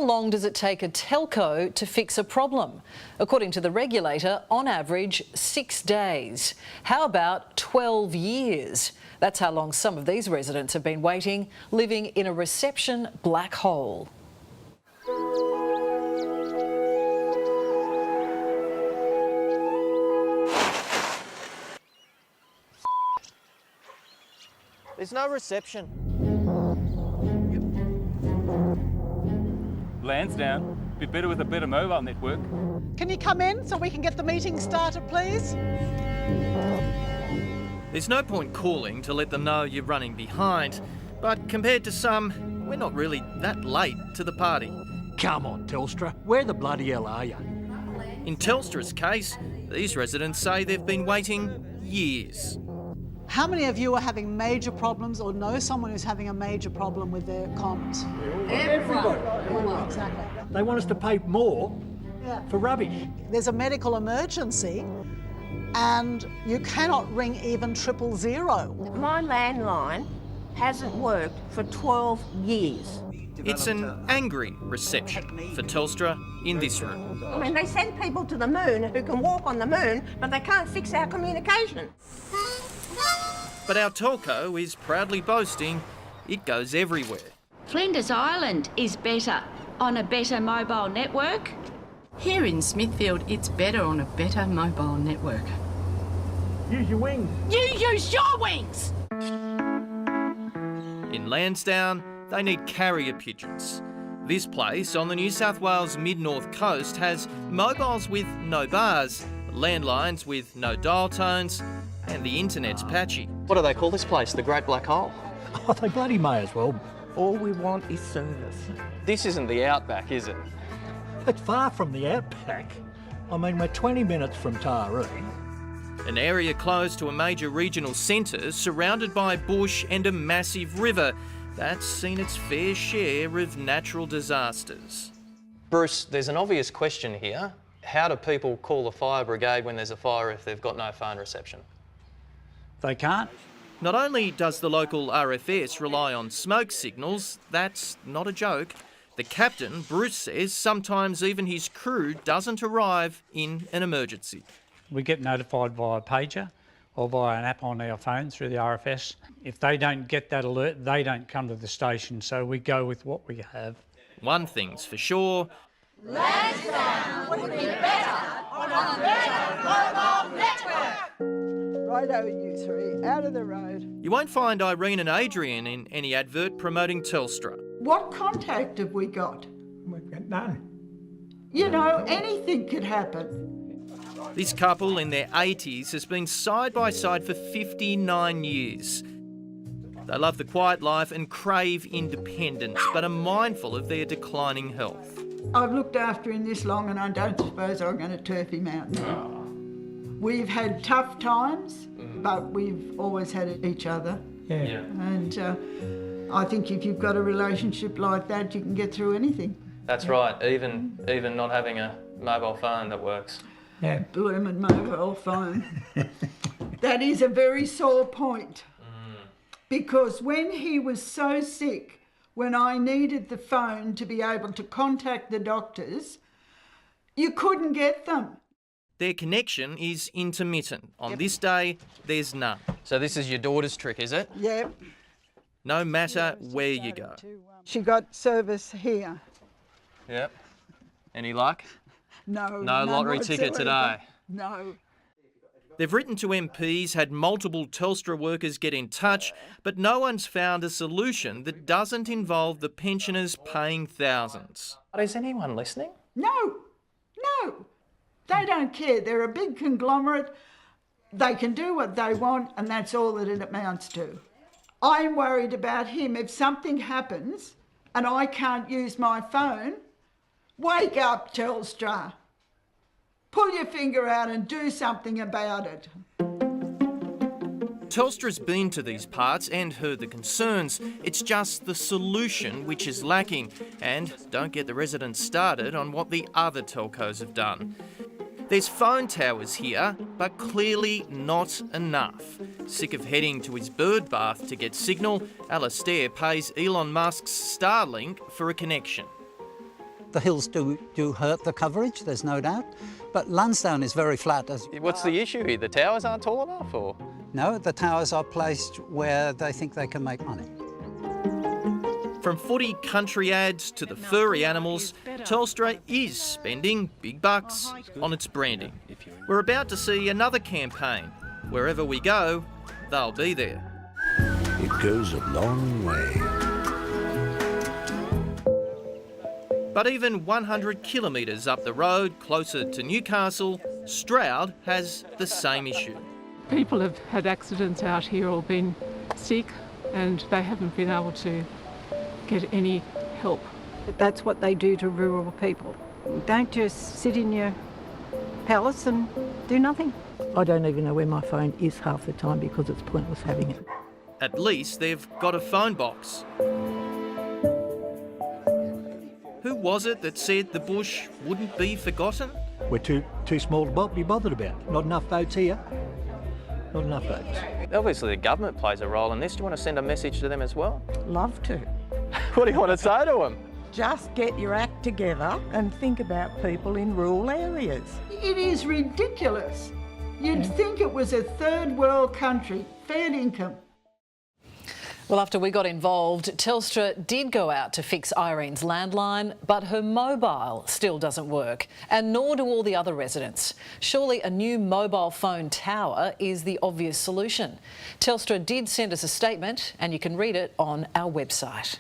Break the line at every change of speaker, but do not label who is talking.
How long does it take a telco to fix a problem? According to the regulator, on average, 6 days. How about 12 years? That's how long some of these residents have been waiting, living in a reception black hole.
There's no reception.
Lansdowne. Be better with a better mobile network.
Can you come in so we can get the meeting started, please?
There's no point calling to let them know you're running behind, but compared to some, we're not really that late to the party.
Come on, Telstra, where the bloody hell are you?
In Telstra's case, these residents say they've been waiting years.
How many of you are having major problems or know someone who's having a major problem with their comms?
Everyone.
Exactly.
They want us to pay more for rubbish.
There's a medical emergency and you cannot ring even 000.
My landline hasn't worked for 12 years.
It's an angry reception for Telstra in this room.
I mean, they send people to the moon who can walk on the moon, but they can't fix our communication.
But our telco is proudly boasting it goes everywhere.
Flinders Island is better on a better mobile network.
Here in Smithfield, it's better on a better mobile network.
Use your wings.
You use your wings!
In Lansdowne, they need carrier pigeons. This place on the New South Wales mid-north coast has mobiles with no bars, landlines with no dial tones, and the internet's patchy.
What do they call this place? The Great Black Hole?
Oh, they bloody may as well.
All we want is service.
This isn't the outback, is it?
It's far from the outback. I mean, we're 20 minutes from Taree.
An area close to a major regional centre, surrounded by bush and a massive river that's seen its fair share of natural disasters.
Bruce, there's an obvious question here. How do people call the fire brigade when there's a fire if they've got no phone reception?
They can't.
Not only does the local RFS rely on smoke signals, that's not a joke. The captain, Bruce, says sometimes even his crew doesn't arrive in an emergency.
We get notified via pager or via an app on our phone through the RFS. If they don't get that alert, they don't come to the station, so we go with what we have.
One thing's for sure.
Lansdowne would be better on a better mobile network.
Righto, you three, out of the road.
You won't find Irene and Adrian in any advert promoting Telstra.
What contact have we got?
We've got none.
You know, anything could happen.
This couple in their 80s has been side by side for 59 years. They love the quiet life and crave independence, but are mindful of their declining health.
I've looked after him this long and I don't suppose I'm going to turf him out now. We've had tough times, but we've always had each other.
Yeah.
And I think if you've got a relationship like that, you can get through anything.
That's right, even not having a mobile phone that works.
Yeah.
Bloomin' mobile phone. That is a very sore point. Because when he was so sick, when I needed the phone to be able to contact the doctors, you couldn't get them.
Their connection is intermittent. On this day, there's none.
So this is your daughter's trick, is it?
Yep.
No matter where you go.
She got service here.
Yep. Any luck?
No.
No lottery ticket today.
No.
They've written to MPs, had multiple Telstra workers get in touch, but no one's found a solution that doesn't involve the pensioners paying thousands.
Is anyone listening?
No. No. They don't care. They're a big conglomerate. They can do what they want, and that's all that it amounts to. I'm worried about him. If something happens and I can't use my phone, wake up, Telstra. Pull your finger out and do something about it.
Telstra's been to these parts and heard the concerns. It's just the solution which is lacking. And don't get the residents started on what the other telcos have done. There's phone towers here, but clearly not enough. Sick of heading to his bird bath to get signal, Alastair pays Elon Musk's Starlink for a connection.
The hills do hurt the coverage, there's no doubt, but Lansdowne is very flat.
What's the issue here? The towers aren't tall enough, or?
No, the towers are placed where they think they can make money.
From footy country ads to the furry animals, Telstra is spending big bucks on its branding. We're about to see another campaign. Wherever we go, they'll be there.
It goes a long way.
But even 100 kilometres up the road, closer to Newcastle, Stroud has the same issue.
People have had accidents out here or been sick and they haven't been able to get any help.
That's what they do to rural people. Don't just sit in your palace and do nothing.
I don't even know where my phone is half the time because it's pointless having it.
At least they've got a phone box. Who was it that said the bush wouldn't be forgotten?
We're too small to be bothered about. Not enough votes here. Not enough votes.
Obviously the government plays a role in this. Do you want to send a message to them as well?
Love to.
What do you want to say to them?
Just get your act together and think about people in rural areas.
It is ridiculous. You'd think it was a third world country, fair income.
Well, after we got involved, Telstra did go out to fix Irene's landline, but her mobile still doesn't work, and nor do all the other residents. Surely a new mobile phone tower is the obvious solution. Telstra did send us a statement, and you can read it on our website.